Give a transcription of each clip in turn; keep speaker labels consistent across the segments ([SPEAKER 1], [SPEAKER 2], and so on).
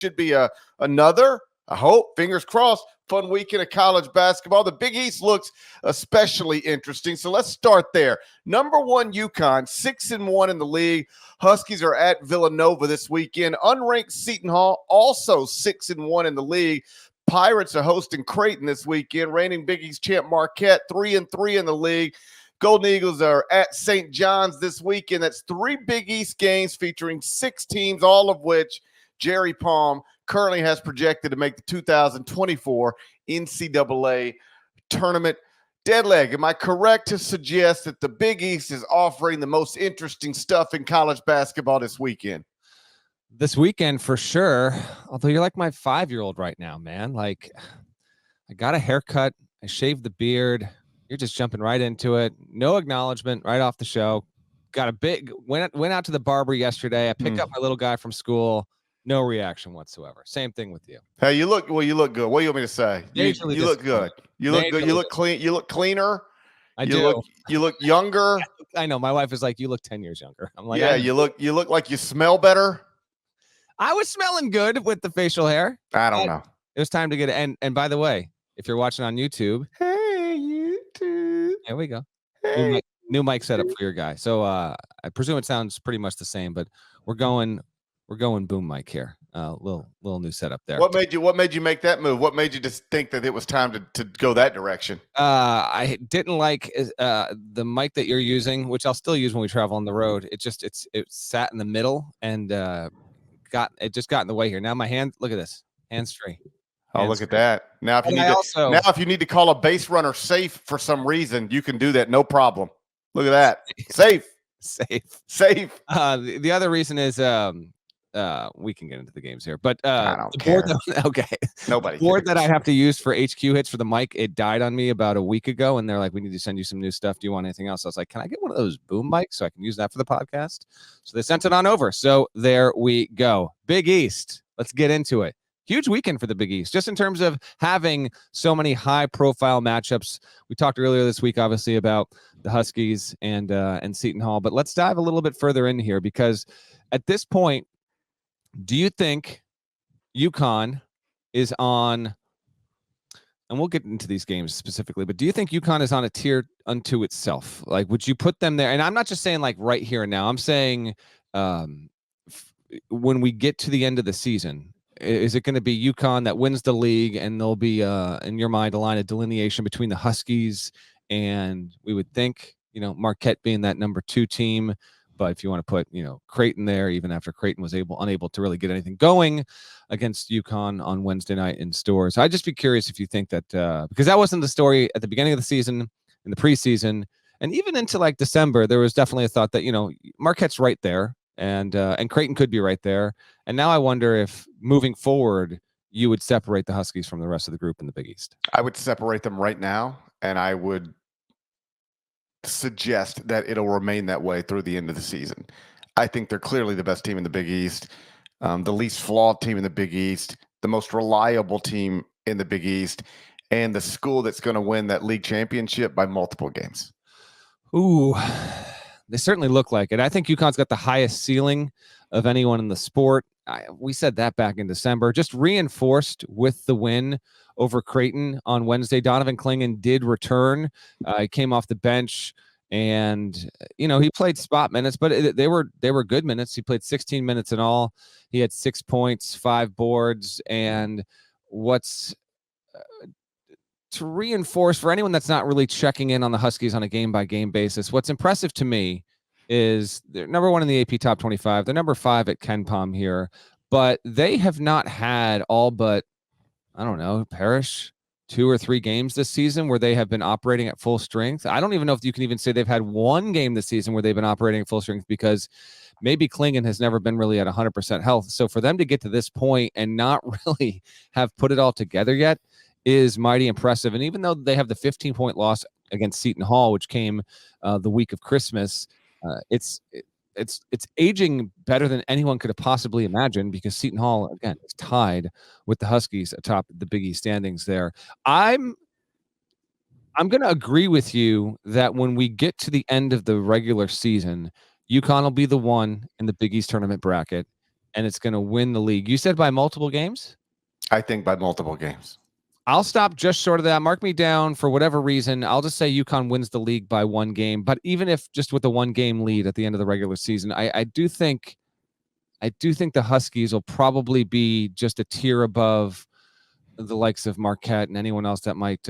[SPEAKER 1] should be another, I hope, fingers crossed, fun weekend of college basketball. The Big East looks especially interesting. So let's start there. Number 1, UConn, 6-1 in the league. Huskies are at Villanova this weekend. Unranked Seton Hall, also 6-1 in the league. Pirates are hosting Creighton this weekend. Reigning Big East champ Marquette, 3-3 in the league. Golden Eagles are at St. John's this weekend. That's 3 Big East games featuring 6 teams, all of which Jerry Palm currently has projected to make the 2024 NCAA Tournament dead leg. Am I correct to suggest that the Big East is offering the most interesting stuff in college basketball this weekend?
[SPEAKER 2] This weekend for sure. Although you're like my 5-year-old right now, man. Like, I got a haircut. I shaved the beard. You're just jumping right into it. No acknowledgement right off the show. Got a big went out to the barber yesterday. I picked up my little guy from school. No reaction whatsoever. Same thing with you.
[SPEAKER 1] Hey, you look good. What do you want me to say? You look good. You look good. You look clean. You look cleaner.
[SPEAKER 2] I do.
[SPEAKER 1] You look younger.
[SPEAKER 2] I know. My wife is like, you look 10 years younger. I'm like,
[SPEAKER 1] yeah, you look like you smell better.
[SPEAKER 2] I was smelling good with the facial hair.
[SPEAKER 1] I don't know.
[SPEAKER 2] It was time to get it. And by the way, if you're watching on YouTube,
[SPEAKER 1] hey, YouTube.
[SPEAKER 2] There we go.
[SPEAKER 1] Hey.
[SPEAKER 2] New mic setup for your guy. So I presume it sounds pretty much the same, but we're going boom mic here. Little new setup there.
[SPEAKER 1] What made you make that move? What made you just think that it was time to go that direction?
[SPEAKER 2] I didn't like the mic that you're using, which I'll still use when we travel on the road. It sat in the middle and got in the way here. Now my hand, look at this, hands free.
[SPEAKER 1] Oh, look at that. Now if you need to call a base runner safe for some reason, you can do that. No problem. Look at that. Safe.
[SPEAKER 2] The other reason is we can get into the games here, but
[SPEAKER 1] I don't care.
[SPEAKER 2] Nobody. The board that I have to use for HQ hits for the mic, it died on me about a week ago, and they're like, "We need to send you some new stuff. Do you want anything else?" I was like, "Can I get one of those boom mics so I can use that for the podcast?" So they sent it on over. So there we go. Big East. Let's get into it. Huge weekend for the Big East, just in terms of having so many high-profile matchups. We talked earlier this week, obviously, about the Huskies and Seton Hall, but let's dive a little bit further in here because at this point, do you think UConn is on, and we'll get into these games specifically, but do you think UConn is on a tier unto itself? Like, would you put them there? And I'm not just saying like right here and now. I'm saying when we get to the end of the season, is it going to be UConn that wins the league and there'll be, in your mind, a line of delineation between the Huskies and we would think, Marquette being that number 2 team. But if you want to put, Creighton there, even after Creighton was unable to really get anything going against UConn on Wednesday night in Stores. I'd just be curious if you think that, because that wasn't the story at the beginning of the season, in the preseason, and even into like December, there was definitely a thought that, Marquette's right there and Creighton could be right there. And now I wonder if moving forward, you would separate the Huskies from the rest of the group in the Big East.
[SPEAKER 1] I would separate them right now, and I would suggest that it'll remain that way through the end of the season. I think they're clearly the best team in the Big East, the least flawed team in the Big East, the most reliable team in the Big East, and the school that's going to win that league championship by multiple games.
[SPEAKER 2] Ooh, they certainly look like it. I think UConn's got the highest ceiling of anyone in the sport. We said that back in December, just reinforced with the win over Creighton on Wednesday. Donovan Clingan did return. He came off the bench and, he played spot minutes, but they were good minutes. He played 16 minutes in all. He had 6 points, 5 boards. And what's to reinforce for anyone that's not really checking in on the Huskies on a game-by-game basis, what's impressive to me is they're number 1 in the AP Top 25. They're number 5 at KenPom here, but they have not had all but, I don't know, Parrish, 2 or 3 games this season where they have been operating at full strength. I don't even know if you can even say they've had 1 game this season where they've been operating at full strength because maybe Clingan has never been really at 100% health. So for them to get to this point and not really have put it all together yet is mighty impressive. And even though they have the 15-point loss against Seton Hall, which came the week of Christmas, it's aging better than anyone could have possibly imagined because Seton Hall, again, is tied with the Huskies atop the Big East standings there. I'm going to agree with you that when we get to the end of the regular season, UConn will be the 1 in the Big East tournament bracket. and it's going to win the league. You said by multiple games?
[SPEAKER 1] I think by multiple games.
[SPEAKER 2] I'll stop just short of that. Mark me down for whatever reason. I'll just say UConn wins the league by 1 game. But even if just with a 1-game lead at the end of the regular season, I do think the Huskies will probably be just a tier above the likes of Marquette and anyone else that might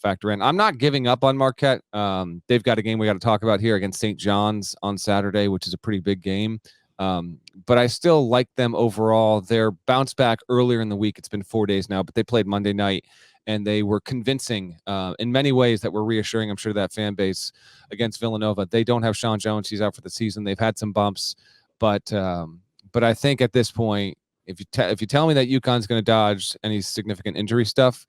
[SPEAKER 2] factor in. I'm not giving up on Marquette. They've got a game we got to talk about here against St. John's on Saturday, which is a pretty big game. But I still like them overall. They're bounced back earlier in the week. It's been 4 days now, but they played Monday night, and they were convincing in many ways that were reassuring, I'm sure, that fan base against Villanova. They don't have Sean Jones. He's out for the season. They've had some bumps, but I think at this point, if you tell me that UConn's going to dodge any significant injury stuff,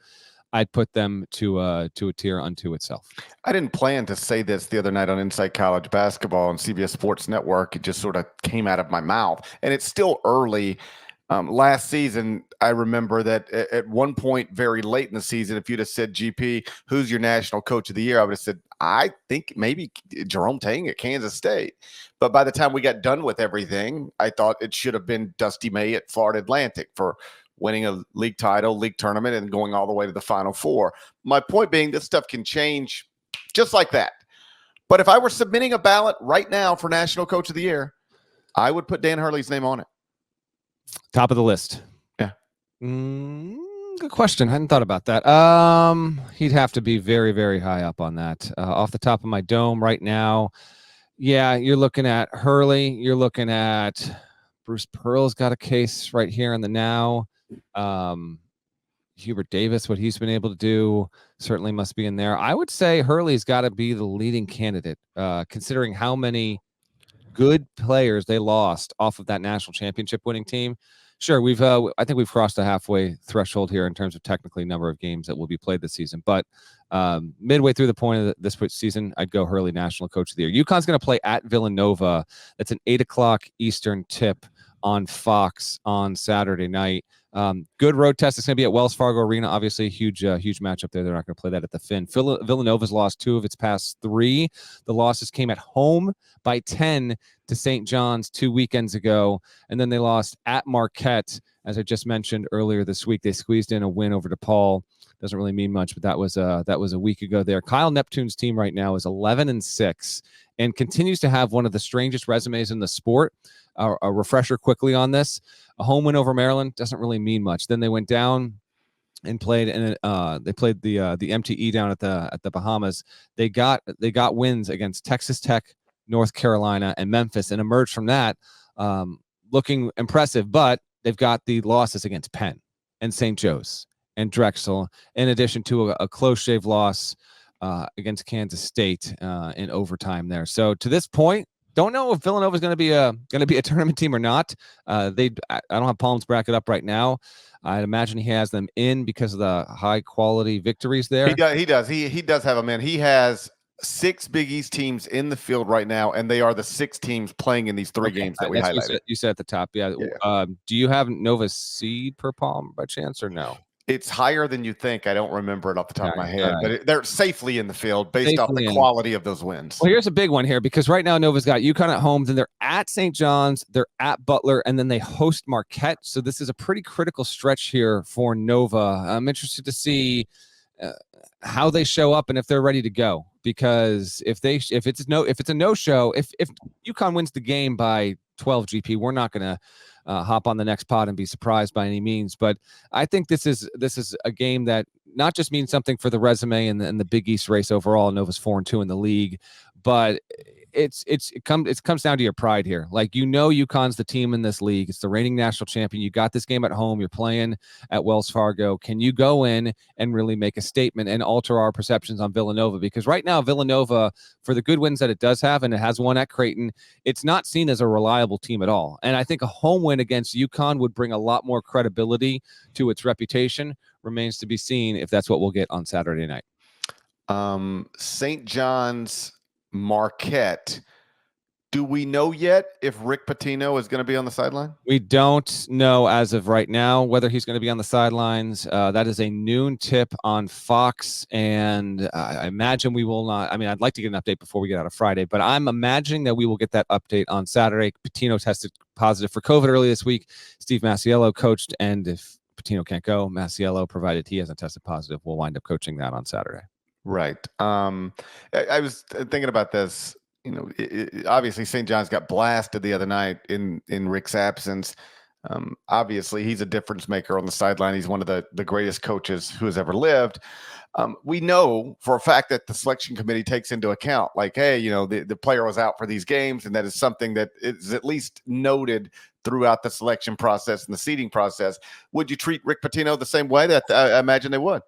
[SPEAKER 2] I'd put them to a tier unto itself.
[SPEAKER 1] I didn't plan to say this the other night on Inside College Basketball on CBS Sports Network. It just sort of came out of my mouth, and it's still early. Last season, I remember that at one point very late in the season, if you'd have said, GP, who's your national coach of the year? I would have said, I think maybe Jerome Tang at Kansas State. But by the time we got done with everything, I thought it should have been Dusty May at Florida Atlantic for winning a league title, league tournament, and going all the way to the Final Four. My point being, this stuff can change just like that. But if I were submitting a ballot right now for National Coach of the Year, I would put Dan Hurley's name on it.
[SPEAKER 2] Top of the list.
[SPEAKER 1] Yeah.
[SPEAKER 2] Good question. I hadn't thought about that. He'd have to be very, very high up on that. Off the top of my dome right now, yeah, you're looking at Hurley. You're looking at Bruce Pearl's got a case right here in the now. Hubert Davis, what he's been able to do, certainly must be in there. I would say Hurley's got to be the leading candidate, considering how many good players they lost off of that national championship winning team. Sure, I think we've crossed the halfway threshold here in terms of technically number of games that will be played this season. But midway through the point of this season, I'd go Hurley National Coach of the Year. UConn's going to play at Villanova. That's an 8:00 Eastern tip on Fox on Saturday night. Good road test. It's going to be at Wells Fargo Arena. Obviously, a huge matchup there. They're not going to play that at the Finn. Villanova's lost 2 of its past 3. The losses came at home by 10 to St. John's 2 weekends ago, and then they lost at Marquette, as I just mentioned earlier this week. They squeezed in a win over DePaul. Doesn't really mean much, but that was a week ago there. Kyle Neptune's team right now is 11-6 and continues to have one of the strangest resumes in the sport. A refresher quickly on this: a home win over Maryland doesn't really mean much. Then they went down and played, and they played the MTE down at the Bahamas. They got wins against Texas Tech, North Carolina, and Memphis, and emerged from that looking impressive. But they've got the losses against Penn and St. Joe's and Drexel, in addition to a close shave loss against Kansas State in overtime there. So to this point, don't know if Villanova is going to be a tournament team or not. I don't have Palm's bracket up right now. I'd imagine he has them in because of the high quality victories there.
[SPEAKER 1] He does. He does have them in. He has 6 Big East teams in the field right now, and they are the 6 teams playing in these 3 games that we highlighted.
[SPEAKER 2] You said at the top, yeah. Do you have Nova's seed per Palm by chance or no?
[SPEAKER 1] It's higher than you think. I don't remember it off the top of my head, but they're safely in the field based off the quality of those wins.
[SPEAKER 2] Well, here's a big one here, because right now Nova's got UConn at home, then they're at St. John's, they're at Butler, and then they host Marquette. So this is a pretty critical stretch here for Nova. I'm interested to see how they show up and if they're ready to go. Because if it's a no-show, if UConn wins the game by 12 GP, we're not going to hop on the next pod and be surprised by any means. But I think this is a game that not just means something for the resume and the Big East race overall. Nova's 4-2 in the league, but it comes down to your pride here. Like, UConn's the team in this league. It's the reigning national champion. You got this game at home. You're playing at Wells Fargo. Can you go in and really make a statement and alter our perceptions on Villanova? Because right now, Villanova, for the good wins that it does have, and it has one at Creighton, it's not seen as a reliable team at all. And I think a home win against UConn would bring a lot more credibility to its reputation. Remains to be seen if that's what we'll get on Saturday night.
[SPEAKER 1] St. John's, Marquette. Do we know yet if Rick Pitino is going to be on the sideline?
[SPEAKER 2] We don't know as of right now whether he's going to be on the sidelines. That is a noon tip on Fox, and I imagine we will not. I mean, I'd like to get an update before we get out of Friday, but I'm imagining that we will get that update on Saturday. Pitino tested positive for COVID early this week. Steve Masiello coached, and if Pitino can't go, Masiello, provided he hasn't tested positive, will wind up coaching that on Saturday.
[SPEAKER 1] Right. I was thinking about this. Obviously St. John's got blasted the other night in Rick's absence. Obviously he's a difference maker on the sideline. He's one of the greatest coaches who has ever lived. We know for a fact that the selection committee takes into account, like, hey, the player was out for these games, and that is something that is at least noted throughout the selection process and the seeding process. Would you treat Rick Pitino the same way? That I imagine they would.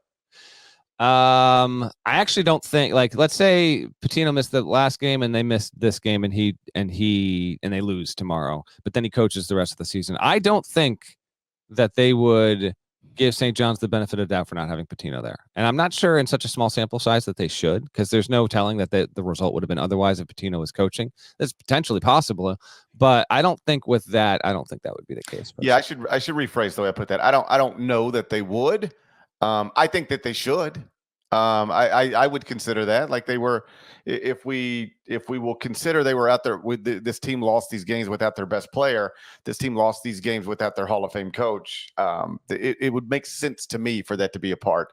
[SPEAKER 2] I actually don't think, like, let's say Pitino missed the last game and they missed this game, and they lose tomorrow, but then he coaches the rest of the season. I don't think that they would give St. John's the benefit of the doubt for not having Pitino there. And I'm not sure in such a small sample size that they should, because there's no telling that the result would have been otherwise if Pitino was coaching. That's potentially possible, but I don't think with that, I don't think that would be the case.
[SPEAKER 1] Yeah, I should rephrase the way I put that. I don't know that they would. I think that they should. I would consider that, like, they were, if we will consider they were out there with this team lost these games without their best player. This team lost these games without their Hall of Fame coach. It would make sense to me for that to be a part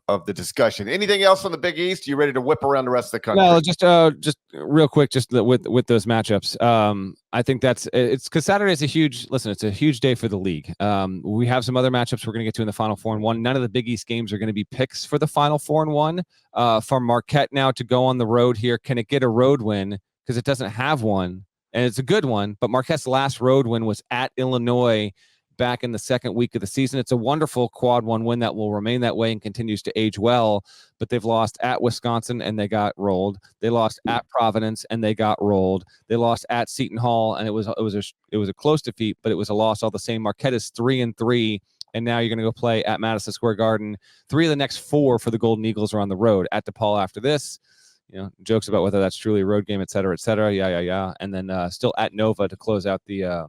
[SPEAKER 1] of the discussion. Anything else on the Big East? You ready to whip around the rest of the country?
[SPEAKER 2] No, just real quick, just with those matchups. I think it's because Saturday is it's a huge day for the league. We have some other matchups we're going to get to in the Final Four and One. None of the Big East games are going to be picks for the Final Four and One. For Marquette now to go on the road here, can it get a road win? Because it doesn't have one, and it's a good one. But Marquette's last road win was at Illinois back in the second week of the season. It's a wonderful quad one win that will remain that way and continues to age well, but they've lost at Wisconsin and they got rolled. They lost at Providence and they got rolled. They lost at Seton Hall, and it was a close defeat, but it was a loss all the same. Marquette is 3-3, and now you're going to go play at Madison Square Garden. 3 of the next 4 for the Golden Eagles are on the road. At DePaul after this. Jokes about whether that's truly a road game, et cetera, et cetera. Yeah. And then still at Nova to close out the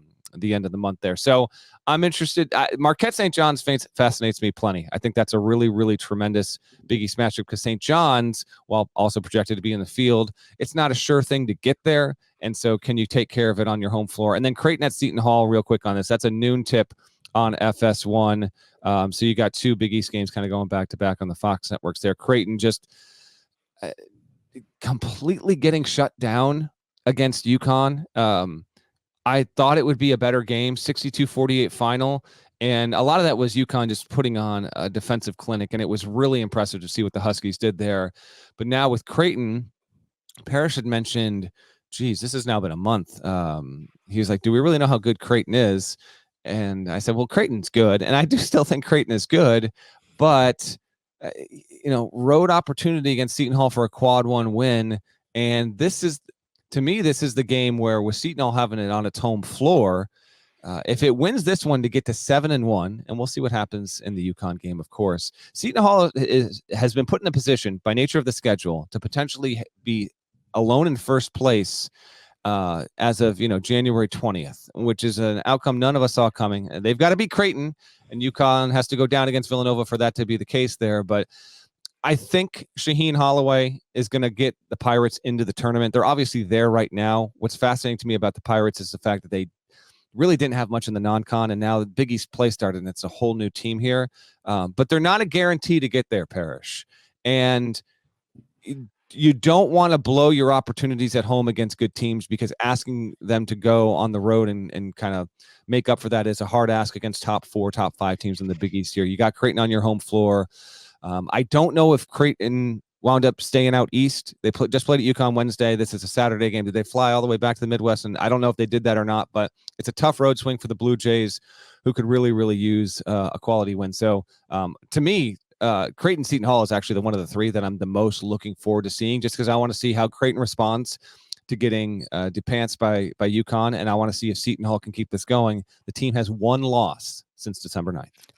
[SPEAKER 2] end of the month there. So I'm interested. Marquette St. John's fascinates me plenty. I think that's a really, really tremendous Big East matchup, because St. John's, while also projected to be in the field, it's not a sure thing to get there. And so can you take care of it on your home floor? And then Creighton at Seton Hall, real quick on this. That's a noon tip on FS1. So you got 2 Big East games kind of going back to back on the Fox networks there. Creighton just completely getting shut down against UConn. I thought it would be a better game, 62-48 final. And a lot of that was UConn just putting on a defensive clinic, and it was really impressive to see what the Huskies did there. But now with Creighton, Parrish had mentioned, geez, this has now been a month. He was like, do we really know how good Creighton is? And I said, well, Creighton's good. And I do still think Creighton is good, but road opportunity against Seton Hall for a quad one win. And to me, this is the game where, with Seton Hall having it on its home floor, if it wins this one to get to 7-1, and we'll see what happens in the UConn game, of course. Seton Hall has been put in a position by nature of the schedule to potentially be alone in first place as of January 20th, which is an outcome none of us saw coming. They've got to beat Creighton, and UConn has to go down against Villanova for that to be the case there. But I think Shaheen Holloway is going to get the Pirates into the tournament. They're obviously there right now. What's fascinating to me about the Pirates is the fact that they really didn't have much in the non-con, and now the Big East play started, and it's a whole new team here. But they're not a guarantee to get there, Parrish. And you don't want to blow your opportunities at home against good teams, because asking them to go on the road and kind of make up for that is a hard ask against top 4, top 5 teams in the Big East here. You got Creighton on your home floor. I don't know if Creighton wound up staying out east. They just played at UConn Wednesday. This is a Saturday game. Did they fly all the way back to the Midwest? And I don't know if they did that or not, but it's a tough road swing for the Blue Jays, who could really, really use a quality win. So to me, Creighton Seton Hall is actually one of the 3 that I'm the most looking forward to seeing, just because I want to see how Creighton responds to getting depantsed by UConn, and I want to see if Seton Hall can keep this going. The team has 1 loss since December 9th.